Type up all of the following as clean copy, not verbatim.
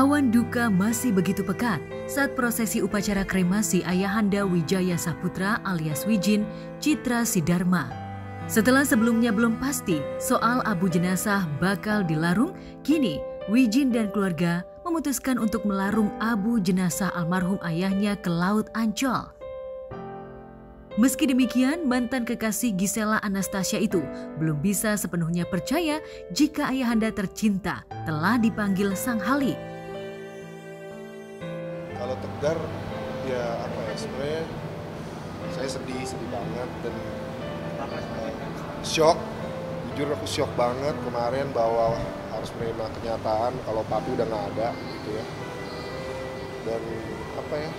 Awan duka masih begitu pekat saat prosesi upacara kremasi Ayahanda Wijaya Saputra alias Wijin Citra Sidarma. Setelah sebelumnya belum pasti soal abu jenazah bakal dilarung, kini Wijin dan keluarga memutuskan untuk melarung abu jenazah almarhum ayahnya ke Laut Ancol. Meski demikian, mantan kekasih Gisela Anastasia itu belum bisa sepenuhnya percaya jika ayahanda tercinta telah dipanggil Sang Halik. Kalau Tegar, ya apa ya, sebenarnya saya sedih banget dan shock. Jujur aku shock banget kemarin bahwa harus menerima kenyataan kalau papi udah nggak ada gitu ya. Dan apa ya,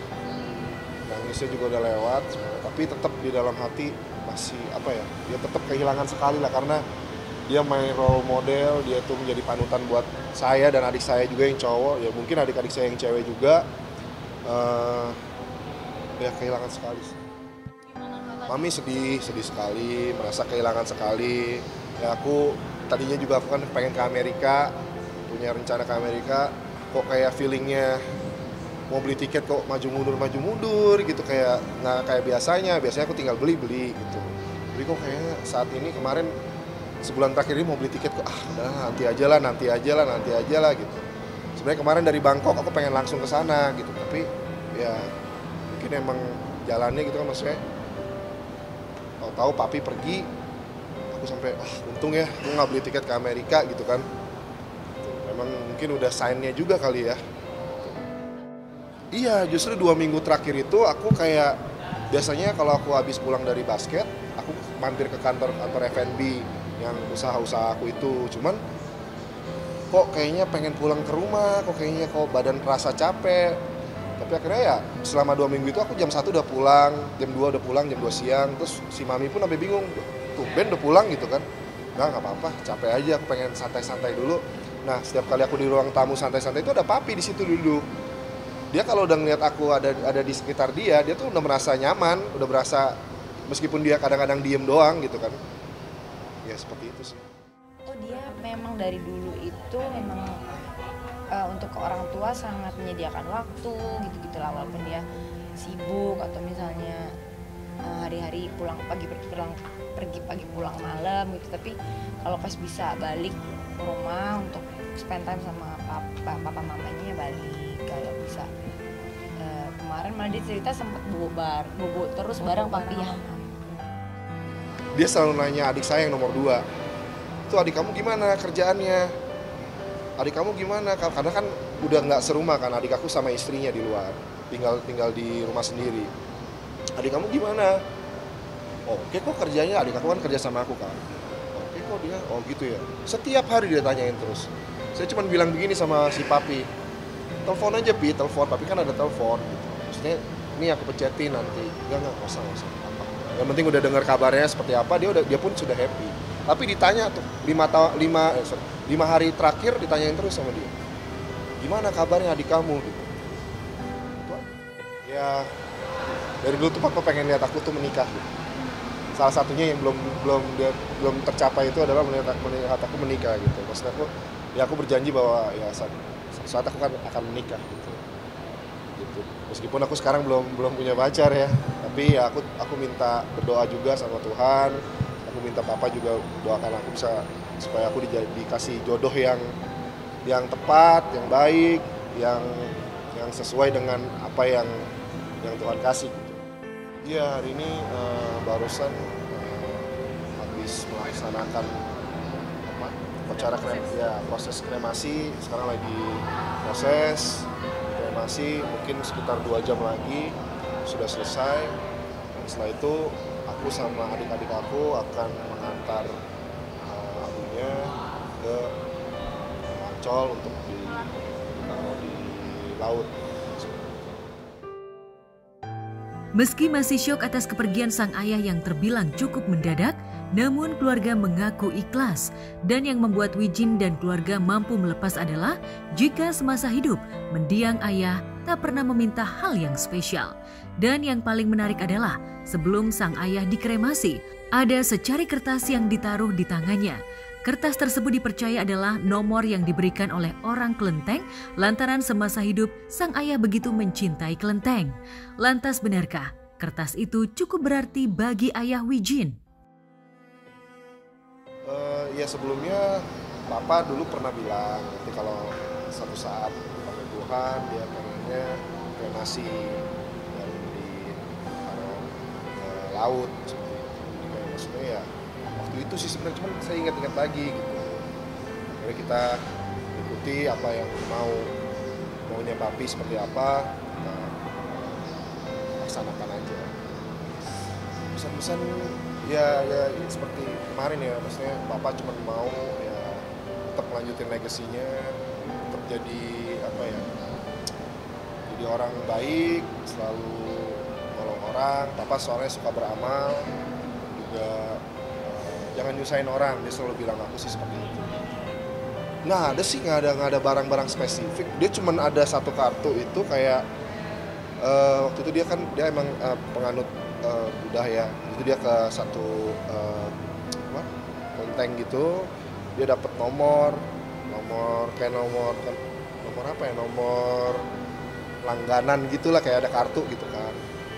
nangisnya juga udah lewat, tapi tetap di dalam hati masih apa ya, dia tetap kehilangan sekali lah karena dia main role model, dia tuh menjadi panutan buat saya dan adik saya juga yang cowok, ya mungkin adik-adik saya yang cewek juga. Ya kehilangan sekali. Mami sedih sekali, merasa kehilangan sekali. Ya aku tadinya juga aku kan pengen ke Amerika, punya rencana ke Amerika, kok kayak feelingnya mau beli tiket kok maju mundur gitu, kayak nggak kayak biasanya aku tinggal beli gitu. Tapi kok kayaknya saat ini kemarin sebulan terakhir ini mau beli tiket kok udah nanti aja lah gitu. Sebenarnya kemarin dari Bangkok aku pengen langsung ke sana gitu, tapi ya mungkin emang jalannya gitu kan, maksudnya tahu papi pergi, aku sampai untung ya aku nggak beli tiket ke Amerika gitu kan. Memang mungkin udah sign-nya juga kali ya. Iya, justru 2 minggu terakhir itu aku kayak biasanya kalau aku habis pulang dari basket, aku mampir ke kantor F&B yang usaha-usaha aku itu. Cuman kok kayaknya pengen pulang ke rumah, kok badan terasa capek. Tapi akhirnya ya selama 2 minggu itu aku jam 1 udah pulang, jam 2 udah pulang, jam 2 siang. Terus si mami pun sampai bingung, tuh Ben udah pulang gitu kan. Nggak apa-apa, capek aja, aku pengen santai-santai dulu. Nah setiap kali aku di ruang tamu santai-santai itu ada papi di situ duduk. Dia kalau udah ngeliat aku ada di sekitar dia tuh udah merasa nyaman, udah berasa meskipun dia kadang-kadang diem doang gitu kan. Ya seperti itu sih. Oh dia memang dari dulu itu memang untuk ke orang tua sangat menyediakan waktu gitu-gitu lah, walaupun dia sibuk atau misalnya hari-hari pulang pagi pergi pagi pulang malam gitu, tapi kalau pas bisa balik ke rumah untuk spend time sama papa mamanya balik. Kalau bisa kemarin malah dia cerita sempat bobo terus bareng papi ya. Dia selalu nanya adik saya yang nomor 2, tuh adik kamu gimana kerjaannya, adik kamu gimana, karena kan udah nggak serumah kan, adik aku sama istrinya di luar, tinggal di rumah sendiri. Adik kamu gimana? Oke kok kerjanya, adik aku kan kerja sama aku kan. Oke kok dia, gitu ya. Setiap hari dia tanyain terus. Saya cuma bilang begini sama si papi, telepon aja Pi, telepon, tapi kan ada telepon gitu. Maksudnya ini aku pecetin nanti. Enggak usah apa. Yang penting udah dengar kabarnya seperti apa, dia pun sudah happy. Tapi ditanya tuh 5 hari terakhir ditanyain terus sama dia. Gimana kabarnya adik kamu gitu. Ya dari dulu tuh papa pengen lihat aku tuh menikah gitu. Salah satunya yang belum tercapai itu adalah melihat aku menikah gitu. Maksud aku ya aku berjanji bahwa ya saat aku kan akan menikah gitu. Meskipun aku sekarang belum punya pacar ya, tapi ya aku minta berdoa juga sama Tuhan. Aku minta papa juga doakan aku supaya aku dikasih jodoh yang tepat, yang baik, yang sesuai dengan apa yang Tuhan kasih gitu. Iya, hari ini barusan habis melaksanakan upacara proses kremasi. Sekarang lagi proses kremasi, mungkin sekitar 2 jam lagi sudah selesai. Dan setelah itu aku sama adik-adik aku akan mengantar abunya ke Ancol untuk ditaruh di laut. Meski masih syok atas kepergian sang ayah yang terbilang cukup mendadak, namun keluarga mengaku ikhlas. Dan yang membuat Wijin dan keluarga mampu melepas adalah jika semasa hidup mendiang ayah tak pernah meminta hal yang spesial. Dan yang paling menarik adalah sebelum sang ayah dikremasi, ada secari kertas yang ditaruh di tangannya. Kertas tersebut dipercaya adalah nomor yang diberikan oleh orang kelenteng lantaran semasa hidup sang ayah begitu mencintai kelenteng. Lantas benarkah kertas itu cukup berarti bagi ayah Wijin? Ya sebelumnya Papa dulu pernah bilang nanti kalau satu saat pakai Tuhan dia pengennya kremasi dan ditaruh ke laut seperti itu. Jadi kayak maksudnya ya waktu itu sih sebenarnya, cuman saya ingat-ingat lagi gitu. Jadi kita ikuti apa yang maunya Papi seperti apa, kita laksanakan aja. Pesan-pesan ya ini seperti kemarin ya, maksudnya Bapak cuma mau ya tetap melanjutin legasinya, tetap jadi apa ya, jadi orang baik, selalu nolong orang. Papa soalnya suka beramal juga, jangan nyusahin orang, dia selalu bilang aku sih seperti itu. Nah ada sih nggak ada barang-barang spesifik, dia cuma ada satu kartu itu kayak waktu itu dia emang penganut Buddha ya, itu dia ke satu kelenteng gitu, dia dapat nomor kayak nomor apa ya, nomor langganan gitulah, kayak ada kartu gitu kan.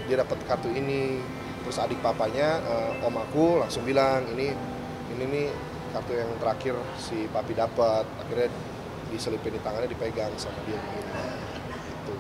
Dia dapat kartu ini, terus adik papanya om aku langsung bilang ini nih kartu yang terakhir si Papi dapat. Akhirnya diselipin di tangannya, dipegang sama dia begini gitu.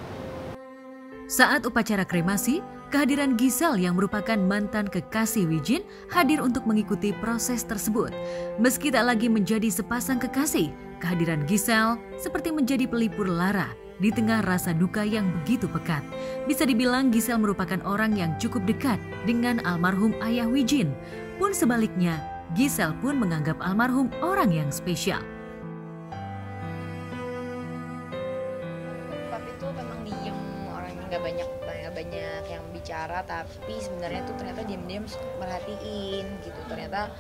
Saat upacara kremasi, kehadiran Giselle yang merupakan mantan kekasih Wijin hadir untuk mengikuti proses tersebut. Meski tak lagi menjadi sepasang kekasih, kehadiran Giselle seperti menjadi pelipur lara di tengah rasa duka yang begitu pekat. Bisa dibilang Giselle merupakan orang yang cukup dekat dengan almarhum ayah Wijin. Pun sebaliknya, Giselle pun menganggap almarhum orang yang spesial. Papi tuh memang diem, orangnya nggak banyak yang bicara, tapi sebenarnya tuh ternyata diam-diam merhatiin gitu. Ternyata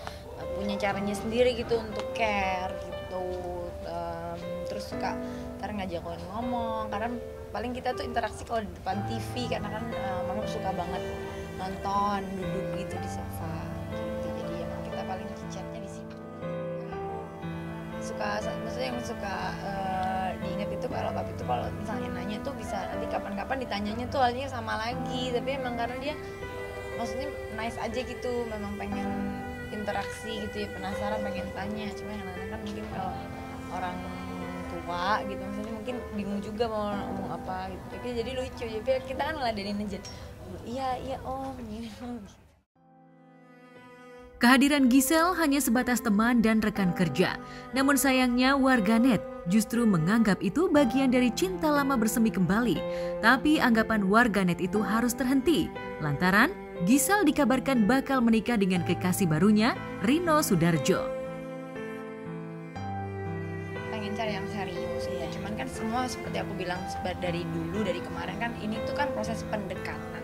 punya caranya sendiri gitu untuk care gitu. Terus suka ntar ngajakin ngomong, karena paling kita tuh interaksi kalau di depan TV, karena kan mama suka banget nonton duduk gitu di sofa gitu. Jadi emang kita paling chatnya di situ. Maksudnya yang suka diingat itu kalau Papi itu kalau misalnya nanya tuh bisa nanti kapan-kapan ditanyanya tuh halnya sama lagi, tapi emang karena dia maksudnya nice aja gitu, memang pengen interaksi gitu ya, penasaran pengen tanya. Cuma yang anak kan mungkin kalau orang tua gitu maksudnya mungkin bingung juga mau ngomong apa gitu, tapi jadi lucu, jadi kita kan ngeladenin aja, iya om gitu. Kehadiran Giselle hanya sebatas teman dan rekan kerja. Namun sayangnya warganet justru menganggap itu bagian dari cinta lama bersemi kembali. Tapi anggapan warganet itu harus terhenti. Lantaran Giselle dikabarkan bakal menikah dengan kekasih barunya, Rino Sudarjo. Pengen cari yang serius ya. Cuman kan semua seperti aku bilang dari dulu, dari kemarin kan ini tuh kan proses pendekatan.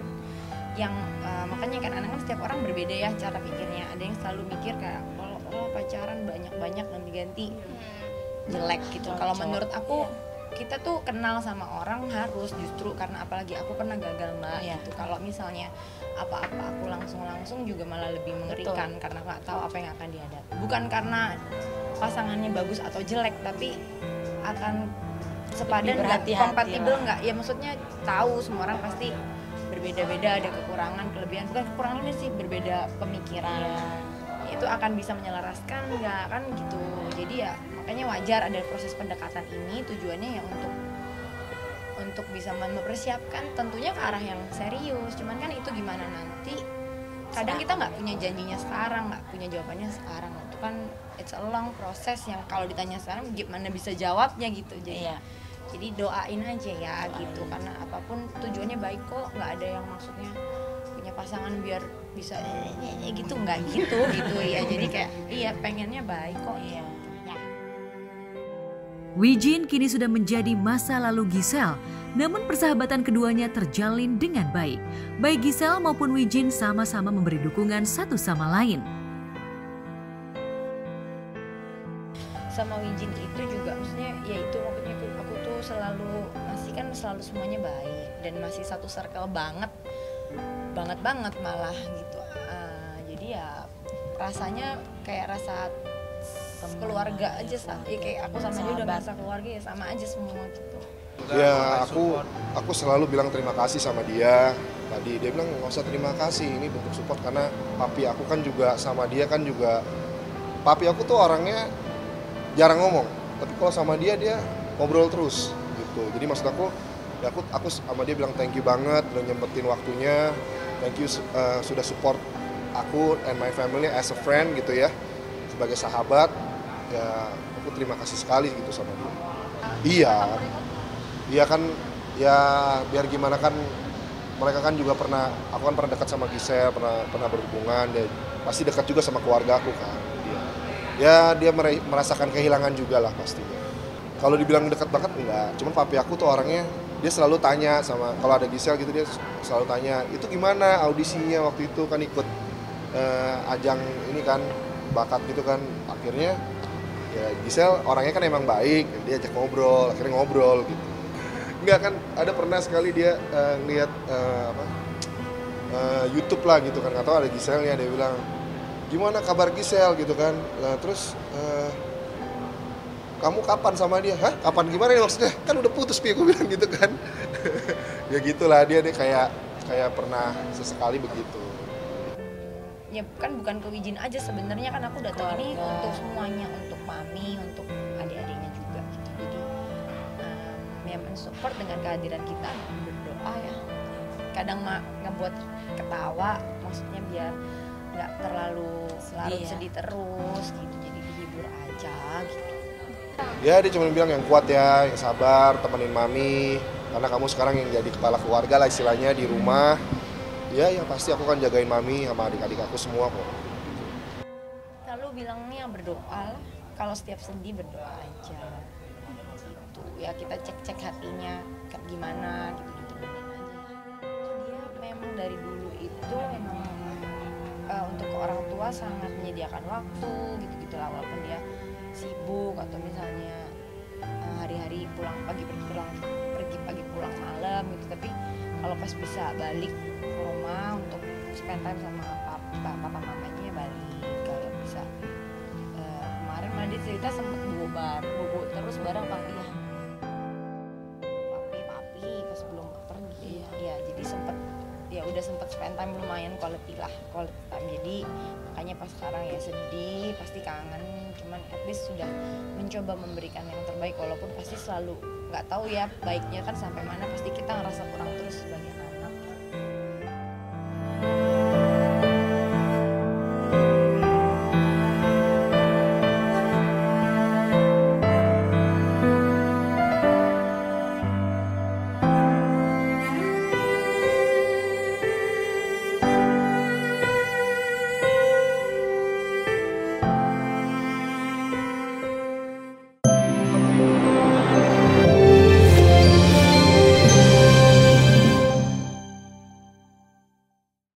Yang makanya kan anak kan setiap orang berbeda ya cara pikirnya. Ada yang selalu mikir kayak kalau pacaran banyak-banyak ganti-ganti jelek gitu. Kalau menurut aku kita tuh kenal sama orang harus justru karena apalagi aku pernah gagal mbak gitu. Kalau misalnya apa-apa aku langsung juga malah lebih mengerikan. Betul. Karena nggak tahu apa yang akan dihadapi. Bukan karena pasangannya bagus atau jelek, tapi akan sepadan nggak, kompatibel nggak. Ya maksudnya tahu semua orang pasti berbeda-beda, ada kekurangan, kelebihan, bukan kekurangannya sih, berbeda pemikiran. Itu akan bisa menyelaraskan nggak kan gitu. Jadi ya makanya wajar ada proses pendekatan ini, tujuannya ya untuk bisa mempersiapkan tentunya ke arah yang serius. Cuman kan itu gimana nanti, kadang kita nggak punya janjinya sekarang, nggak punya jawabannya sekarang. Itu kan it's a long proses yang kalau ditanya sekarang gimana bisa jawabnya gitu. Jadi doain aja ya gitu, karena apapun tujuannya baik kok, nggak ada yang maksudnya punya pasangan biar bisa gitu, nggak gitu ya. Jadi kayak iya pengennya baik kok ya. Wijin kini sudah menjadi masa lalu Giselle, namun persahabatan keduanya terjalin dengan baik. Baik Giselle maupun Wijin sama-sama memberi dukungan satu sama lain. Sama Wijin itu juga maksudnya ya itu makanya aku tuh selalu semuanya baik dan masih satu circle banget malah gitu. Jadi ya rasanya kayak rasa keluarga aja ya kayak aku sama dia udah merasa keluarga ya sama aja semua gitu. Ya aku selalu bilang terima kasih sama dia. Tadi dia bilang nggak usah terima kasih, ini bentuk support karena papi aku kan juga sama dia kan juga. Papi aku tuh orangnya jarang ngomong, tapi kalau sama dia ngobrol terus gitu. Jadi maksud aku ya aku sama dia bilang thank you banget udah nyempetin waktunya, thank you sudah support aku and my family as a friend gitu ya, sebagai sahabat. Ya aku terima kasih sekali gitu sama dia. Iya kan, ya biar gimana kan mereka kan juga aku kan pernah dekat sama Gisel, pernah berhubungan, dia pasti dekat juga sama keluarga aku kan. Dia merasakan kehilangan juga lah pastinya. Kalau dibilang dekat banget enggak, cuman papi aku tuh orangnya dia selalu tanya sama kalau ada Gisel gitu, dia selalu tanya itu gimana audisinya waktu itu kan ikut ajang ini kan bakat gitu kan. Akhirnya ya Gisel orangnya kan emang baik, dia ajak ngobrol, akhirnya ngobrol gitu. Enggak kan, ada pernah sekali dia ngeliat YouTube lah gitu kan, atau ada Giselnya, dia bilang gimana kabar Gisel gitu kan. Nah, terus kamu kapan sama dia? Hah? Kapan gimana ya maksudnya? Kan udah putus pi, aku bilang gitu kan. Ya gitulah, dia kayak pernah sesekali begitu. Ya kan bukan ke Wijin aja sebenarnya, kan aku datang ini untuk semuanya, untuk mami, untuk adik-adiknya juga gitu. Jadi ya mensupport dengan kehadiran kita, berdoa ya. Kadang ngebuat ketawa, maksudnya biar nggak terlalu larut sedih terus gitu, jadi dihibur aja gitu. Ya dia cuma bilang yang kuat ya, yang sabar, temenin mami, karena kamu sekarang yang jadi kepala keluarga lah istilahnya di rumah. Ya yang pasti aku kan jagain mami sama adik-adik aku semua kok. Lalu bilangnya berdoa lah, kalau setiap sedih berdoa aja gitu. Ya kita cek hatinya kayak gimana gitu, ditemenin aja. Dia memang dari dulu itu memang untuk orang tua sangat menyediakan waktu gitu lah, walaupun dia sibuk atau misalnya hari-hari pulang pagi pulang malam gitu, tapi kalau pas bisa balik ke rumah untuk spend time sama papa mamanya balik. Kalau bisa kemarin malah dia cerita sempet bobo terus bareng papi pas belum pergi ya, jadi udah sempet spend time lumayan quality time. Jadi makanya pas sekarang ya sedih, pasti kangen, cuman at least sudah mencoba memberikan yang terbaik, walaupun pasti selalu nggak tahu ya baiknya kan sampai mana, pasti kita ngerasa kurang terus sebagai anak.